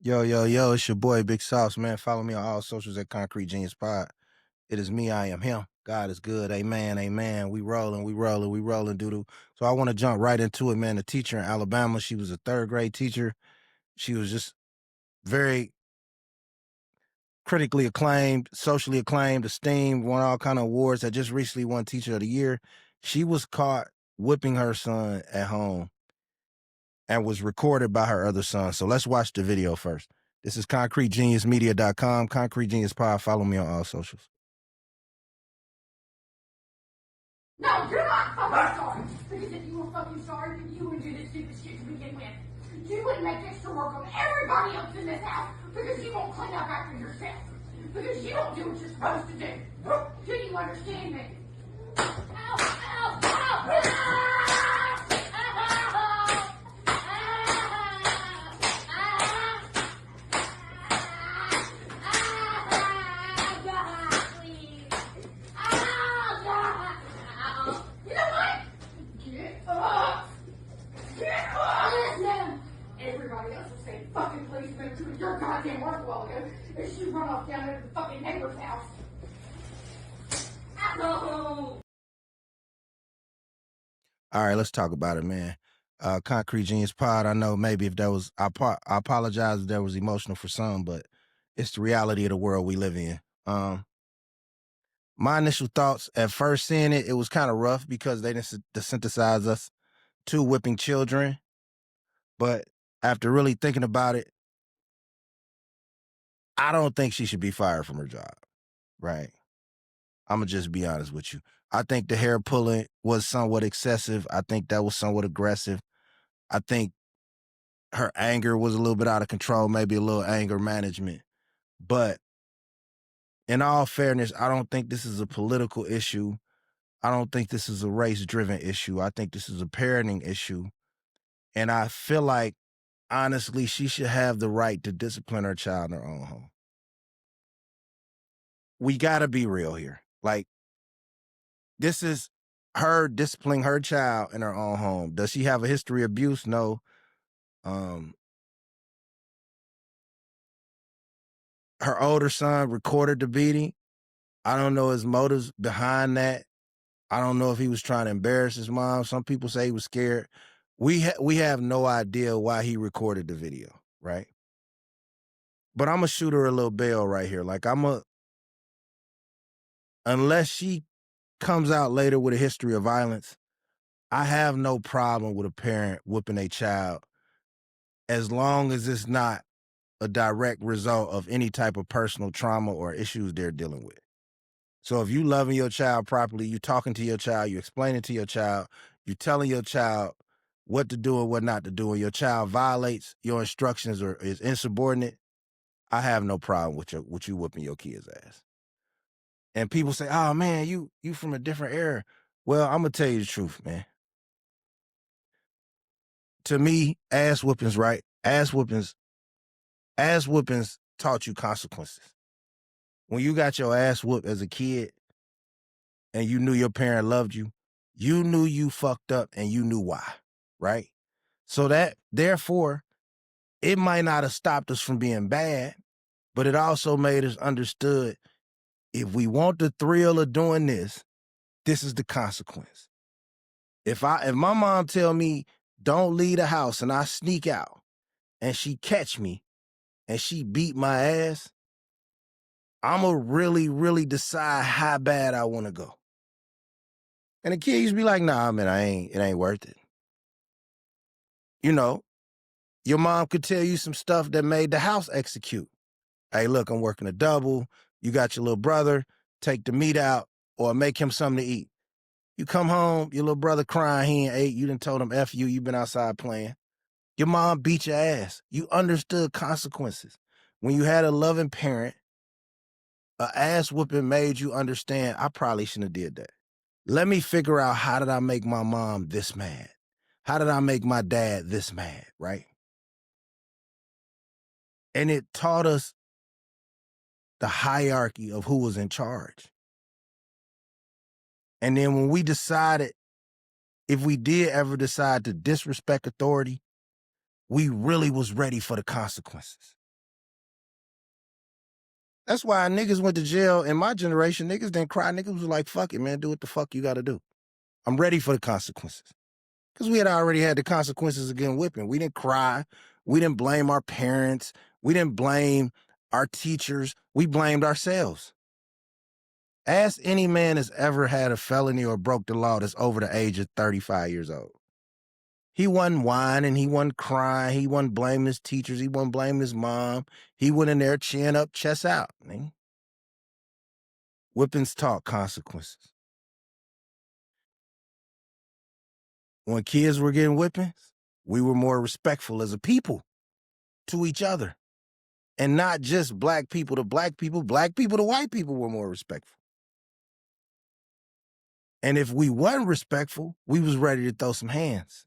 Yo, yo, yo, it's your boy Big Sauce, man. Follow me on all socials at Concrete Genius Pod. It is me, I am him. God is good. Amen, amen. We rolling, doo-doo. So I want to jump right into it, man. The teacher in Alabama, she was a third grade teacher. She was just very critically acclaimed, socially acclaimed, esteemed, won all kind of awards, that just recently won Teacher of the Year. She was caught whipping her son at home and was recorded by her other son. So let's watch the video first. This is ConcreteGeniusMedia.com, Concrete Genius Pod. Follow me on all socials. No, you're not fucking sorry. Because if you were fucking sorry, then you wouldn't do this stupid shit to begin with. You wouldn't make extra work on everybody else in this house because you won't clean up after yourself. Because you don't do what you're supposed to do. Do you understand me? Ow, ow, ow, Everybody else was saying fucking please move to your goddamn work a while ago, and she run off down to the fucking neighbor's house. Ow! All right, let's talk about it, man. Concrete Genius Pod. I know maybe if that was, I apologize if that was emotional for some, but it's the reality of the world we live in. My initial thoughts at first seeing it, it was kind of rough because they didn't desensitize us to whipping children. But after really thinking about it, I don't think she should be fired from her job, right? I'm going to just be honest with you. I think the hair pulling was somewhat excessive. I think that was somewhat aggressive. I think her anger was a little bit out of control, maybe a little anger management. But in all fairness, I don't think this is a political issue. I don't think this is a race-driven issue. I think this is a parenting issue. And I feel like, honestly, she should have the right to discipline her child in her own home. We got to be real here. Like, this is her disciplining her child in her own home. Does she have a history of abuse? No. Her older son recorded the beating. I don't know his motives behind that. I don't know if he was trying to embarrass his mom. Some people say he was scared. We have no idea why he recorded the video, right? But I'm gonna shoot her a little bail right here. Like unless she comes out later with a history of violence, I have no problem with a parent whooping a child as long as it's not a direct result of any type of personal trauma or issues they're dealing with. So if you loving your child properly, you talking to your child, you explaining to your child, you telling your child what to do and what not to do, and your child violates your instructions or is insubordinate, I have no problem with you whooping your kid's ass. And people say, "Oh man, you from a different era." Well, I'm gonna tell you the truth, man. To me, ass whoopings, right? Ass whoopings taught you consequences. When you got your ass whooped as a kid and you knew your parent loved you, you knew you fucked up and you knew why, right? So that, therefore, it might not have stopped us from being bad, but it also made us understood if we want the thrill of doing this, this is the consequence. If my mom tell me don't leave the house and I sneak out and she catch me and she beat my ass, I'ma really, really decide how bad I want to go. And the kid used to be like, nah, man, it ain't worth it. You know, your mom could tell you some stuff that made the house execute. Hey, look, I'm working a double. You got your little brother, take the meat out or make him something to eat. You come home, your little brother crying, he ain't ate. You done told him F you been outside playing. Your mom beat your ass. You understood consequences. When you had a loving parent, a ass whooping made you understand, I probably shouldn't have did that. Let me figure out, how did I make my mom this mad? How did I make my dad this mad, right? And it taught us the hierarchy of who was in charge. And then when we decided, if we did ever decide to disrespect authority, we really was ready for the consequences. That's why niggas went to jail in my generation. Niggas didn't cry. Niggas was like, fuck it, man. Do what the fuck you got to do. I'm ready for the consequences. Because we had already had the consequences of getting whipping. We didn't cry. We didn't blame our parents. We didn't blame our teachers. We blamed ourselves. Ask any man that's ever had a felony or broke the law that's over the age of 35 years old. He wasn't whining. He wasn't crying. He wasn't blaming his teachers. He wasn't blaming his mom. He went in there, chin up, chest out. Man. Whippings taught consequences. When kids were getting whippings, we were more respectful as a people to each other. And not just black people to white people were more respectful. And if we weren't respectful, we was ready to throw some hands.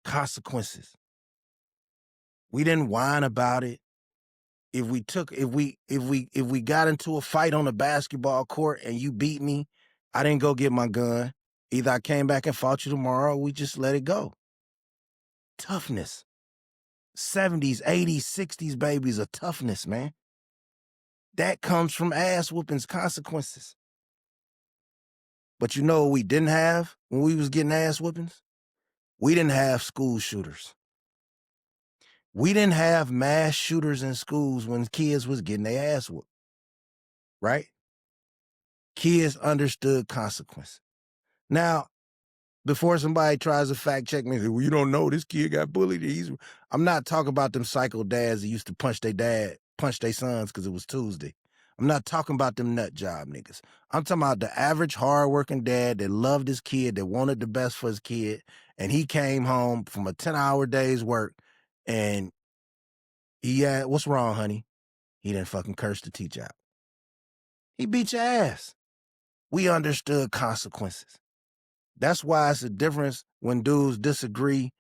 Consequences. We didn't whine about it. If we got into a fight on a basketball court and you beat me, I didn't go get my gun. Either I came back and fought you tomorrow, or we just let it go. Toughness. 70s, 80s, 60s babies are toughness, man. That comes from ass whoopings, consequences. But you know what we didn't have when we was getting ass whoopings? We didn't have school shooters. We didn't have mass shooters in schools when kids was getting their ass whooped, right? Kids understood consequences. Now, before somebody tries to fact check me, well, you don't know this kid got bullied. I'm not talking about them psycho dads that used to punch their sons because it was Tuesday. I'm not talking about them nut job niggas. I'm talking about the average hardworking dad that loved his kid, that wanted the best for his kid, and he came home from a 10-hour day's work, and what's wrong, honey? He didn't fucking curse the teacher out. He beat your ass. We understood consequences. That's why it's a difference when dudes disagree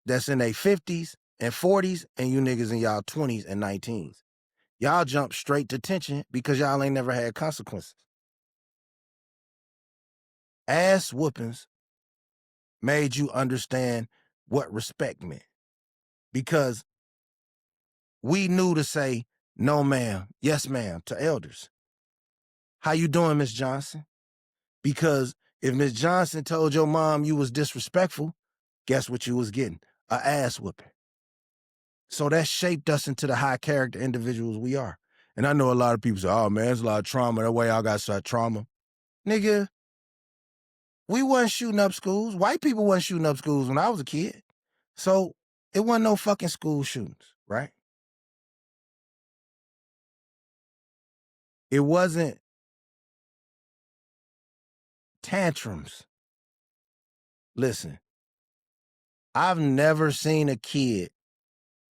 that's in their 50s and 40s and you niggas in y'all 20s and 19s. Y'all jump straight to tension because y'all ain't never had consequences. Ass whoopings made you understand what respect meant because we knew to say no ma'am, yes ma'am to elders. How you doing, Miss Johnson? Because if Miss Johnson told your mom you was disrespectful, guess what you was getting? A ass whooping. So that shaped us into the high character individuals we are. And I know a lot of people say, oh man, there's a lot of trauma. That way I got such trauma. Nigga, we wasn't shooting up schools. White people wasn't shooting up schools when I was a kid. So it wasn't no fucking school shootings, right? It wasn't tantrums. Listen, I've never seen a kid,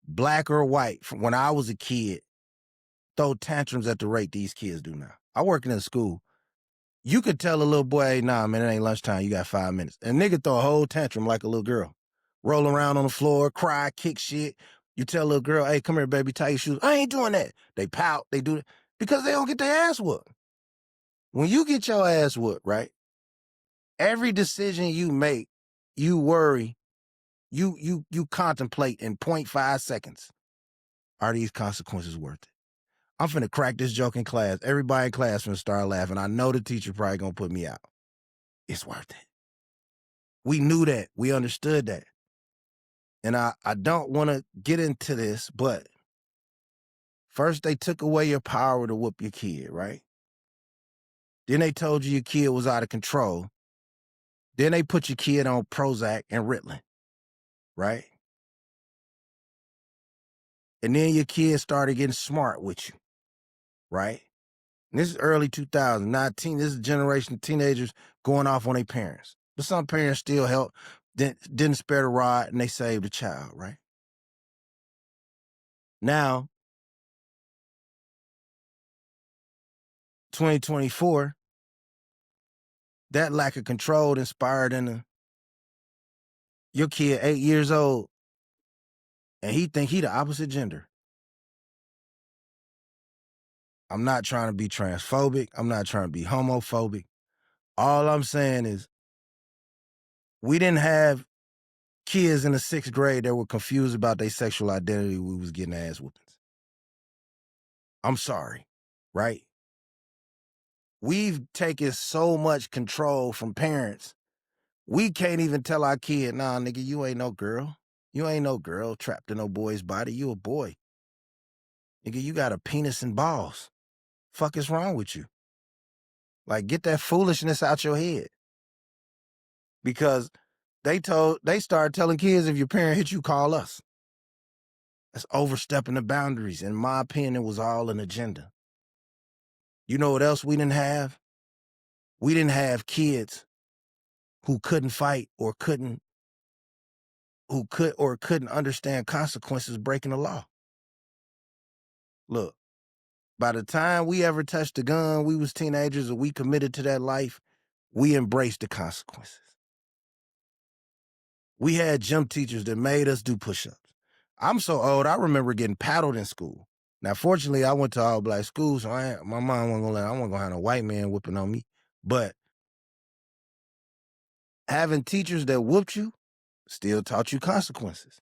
black or white, from when I was a kid, throw tantrums at the rate these kids do now. I work in a school. You could tell a little boy, hey, nah, man, it ain't lunchtime. You got 5 minutes. And nigga throw a whole tantrum like a little girl. Roll around on the floor, cry, kick shit. You tell a little girl, hey, come here, baby, tie your shoes. I ain't doing that. They pout, they do it because they don't get their ass whooped. When you get your ass whooped, right, every decision you make, you worry, you contemplate in 0.5 seconds. Are these consequences worth it? I'm finna crack this joke in class. Everybody in class finna start laughing. I know the teacher probably gonna put me out. It's worth it. We knew that. We understood that. And I don't want to get into this, but first they took away your power to whoop your kid, right? Then they told you your kid was out of control. Then they put your kid on Prozac and Ritalin, right? And then your kid started getting smart with you, right? And this is early 2019. This is a generation of teenagers going off on their parents. But some parents still help, didn't spare the rod, and they saved the child, right? Now, 2024, that lack of control inspired in your kid 8 years old, and he think he the opposite gender. I'm not trying to be transphobic. I'm not trying to be homophobic. All I'm saying is we didn't have kids in the 6th grade that were confused about their sexual identity. We was getting ass whoopings. I'm sorry. right? We've taken so much control from parents. We can't even tell our kid, nah, nigga, you ain't no girl. You ain't no girl trapped in no boy's body. You a boy. Nigga, you got a penis and balls. Fuck is wrong with you? Like, get that foolishness out your head. Because they started telling kids, if your parent hit you, call us. That's overstepping the boundaries. In my opinion, it was all an agenda. You know what else we didn't have? We didn't have kids who couldn't fight or couldn't understand consequences breaking the law. Look, by the time we ever touched a gun, we was teenagers and we committed to that life, we embraced the consequences. We had gym teachers that made us do push-ups. I'm so old, I remember getting paddled in school. Now, fortunately, I went to all black school, so my mom wasn't gonna have a white man whipping on me. But having teachers that whooped you still taught you consequences.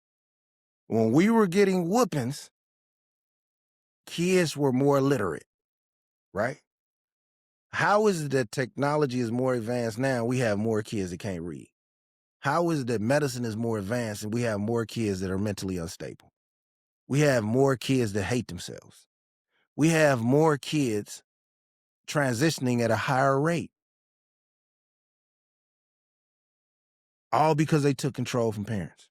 When we were getting whoopings, kids were more literate, right? How is it that technology is more advanced now? We have more kids that can't read. How is it that medicine is more advanced and we have more kids that are mentally unstable? We have more kids that hate themselves. We have more kids transitioning at a higher rate. All because they took control from parents.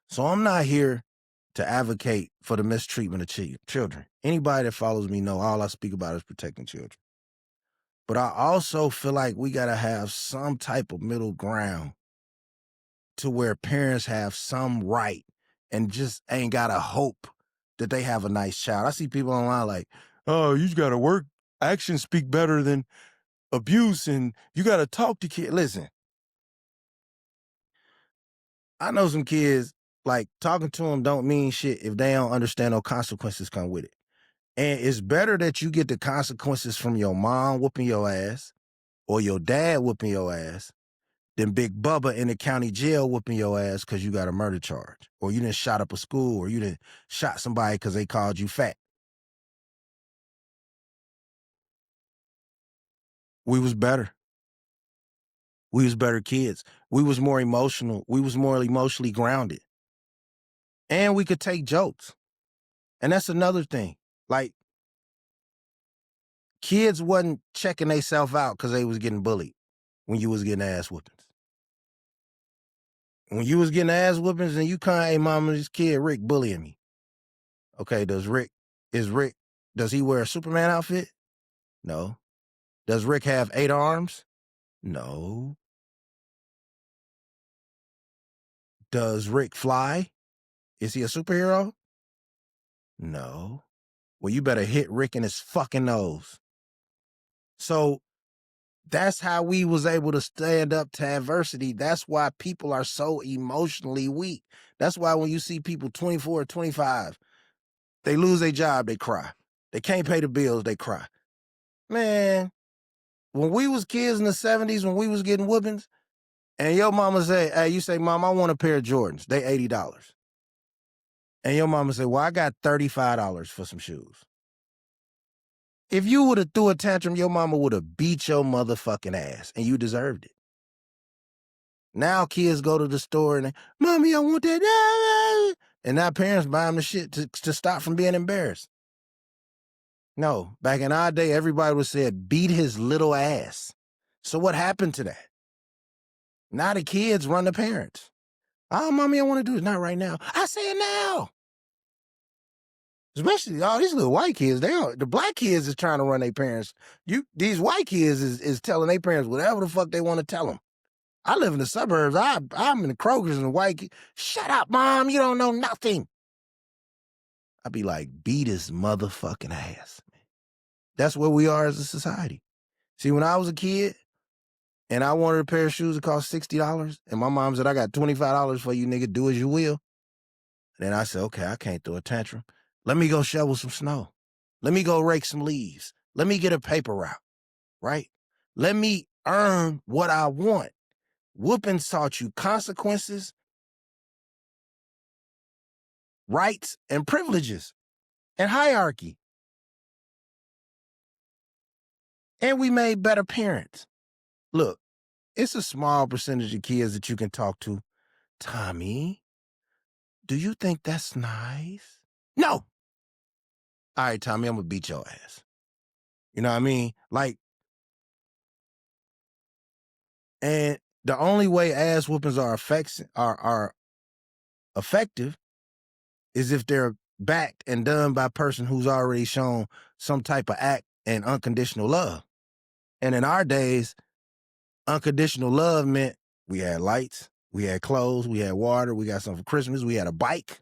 So I'm not here to advocate for the mistreatment of children. Anybody that follows me know all I speak about is protecting children. But I also feel like we got to have some type of middle ground to where parents have some right and just ain't got to hope that they have a nice child. I see people online like, oh, you got to work. Actions speak better than abuse and you got to talk to kids. Listen, I know some kids, like, talking to them don't mean shit if they don't understand no consequences come with it. And it's better that you get the consequences from your mom whooping your ass or your dad whooping your ass than Big Bubba in the county jail whooping your ass because you got a murder charge or you done shot up a school or you done shot somebody because they called you fat. We was better. We was better kids. We was more emotional. We was more emotionally grounded. And we could take jokes. And that's another thing. Like, kids wasn't checking themselves out because they was getting bullied when you was getting ass whoopings. When you was getting ass whoopings and you come, hey, mama, this kid, Rick, bullying me. Okay, does he wear a Superman outfit? No. Does Rick have 8 arms? No. Does Rick fly? Is he a superhero? No. Well, you better hit Rick in his fucking nose. So that's how we was able to stand up to adversity. That's why people are so emotionally weak. That's why when you see people 24 or 25, they lose their job, they cry. They can't pay the bills, they cry. Man, when we was kids in the 70s, when we was getting whoopings, and your mama say, hey, you say, Mom, I want a pair of Jordans. They $80. And your mama say, well, I got $35 for some shoes. If you would have threw a tantrum, your mama would have beat your motherfucking ass, and you deserved it. Now kids go to the store and, Mommy, I want that. And now parents buy them the shit to stop from being embarrassed. No, back in our day, everybody would say, beat his little ass. So what happened to that? Now the kids run the parents. Oh, Mommy, I want to do it. Not right now. I say it now. Especially all these little white kids. The black kids is trying to run their parents. These white kids is telling their parents whatever the fuck they want to tell them. I live in the suburbs. I'm in the Kroger's and the white. Shut up, Mom. You don't know nothing. I'd be like, beat his motherfucking ass. That's where we are as a society. See, when I was a kid and I wanted a pair of shoes that cost $60 and my mom said, I got $25 for you, nigga, do as you will. And then I said, okay, I can't throw a tantrum. Let me go shovel some snow. Let me go rake some leaves. Let me get a paper route, right? Let me earn what I want. Whoopings taught you consequences. rights and privileges and hierarchy. And we made better parents. Look, it's a small percentage of kids that you can talk to. Tommy, do you think that's nice? No. All right, Tommy, I'm gonna beat your ass. You know what I mean? Like, and the only way ass whoopings are effective is if they're backed and done by a person who's already shown some type of act and unconditional love. And in our days, unconditional love meant we had lights, we had clothes, we had water, we got something for Christmas, we had a bike.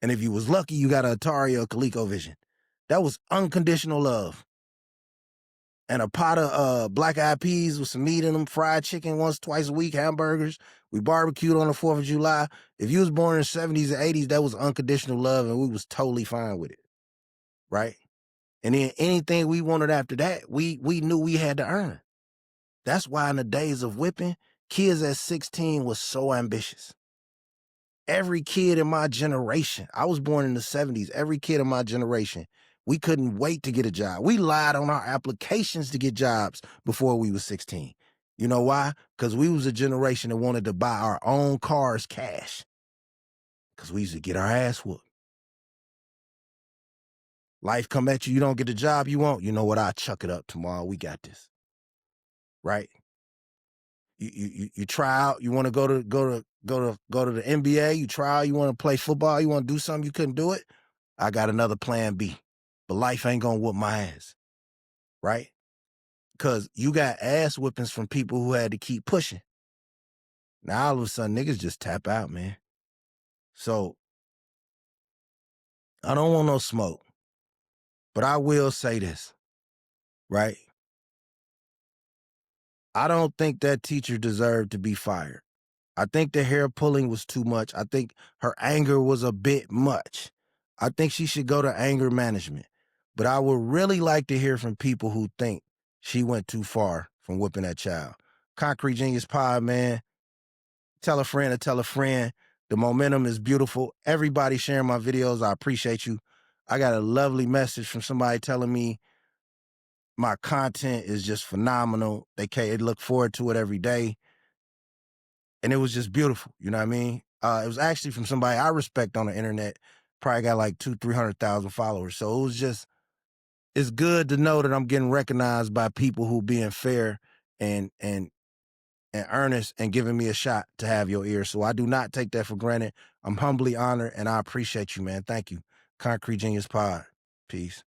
And if you was lucky, you got an Atari or ColecoVision. That was unconditional love. And a pot of black eyed peas with some meat in them, fried chicken once, twice a week, hamburgers. We barbecued on the 4th of July. If you was born in the 70s and 80s, that was unconditional love, and we was totally fine with it, right? And then anything we wanted after that, we knew we had to earn. That's why in the days of whipping, kids at 16 was so ambitious. Every kid in my generation, I was born in the 70s, every kid in my generation, we couldn't wait to get a job. We lied on our applications to get jobs before we was 16. You know why? Because we was a generation that wanted to buy our own cars cash. Because we used to get our ass whooped. Life come at you, you don't get the job you want. You know what? I'll chuck it up tomorrow. We got this. Right? You try out, you want to go to the NBA, you try out, you want to play football, you want to do something, you couldn't do it. I got another plan B. But life ain't gonna whoop my ass. Right? Because you got ass whippings from people who had to keep pushing. Now all of a sudden niggas just tap out, man. So I don't want no smoke. But I will say this, right? I don't think that teacher deserved to be fired. I think the hair pulling was too much. I think her anger was a bit much. I think she should go to anger management. But I would really like to hear from people who think she went too far from whipping that child. Concrete Genius Pod, man. Tell a friend to tell a friend. The momentum is beautiful. Everybody sharing my videos. I appreciate you. I got a lovely message from somebody telling me my content is just phenomenal. They look forward to it every day. And it was just beautiful. You know what I mean? It was actually from somebody I respect on the internet. Probably got like 200,000-300,000 followers. So it was just, it's good to know that I'm getting recognized by people who being fair and earnest and giving me a shot to have your ear. So I do not take that for granted. I'm humbly honored and I appreciate you, man. Thank you. Concrete Genius Pod. Peace.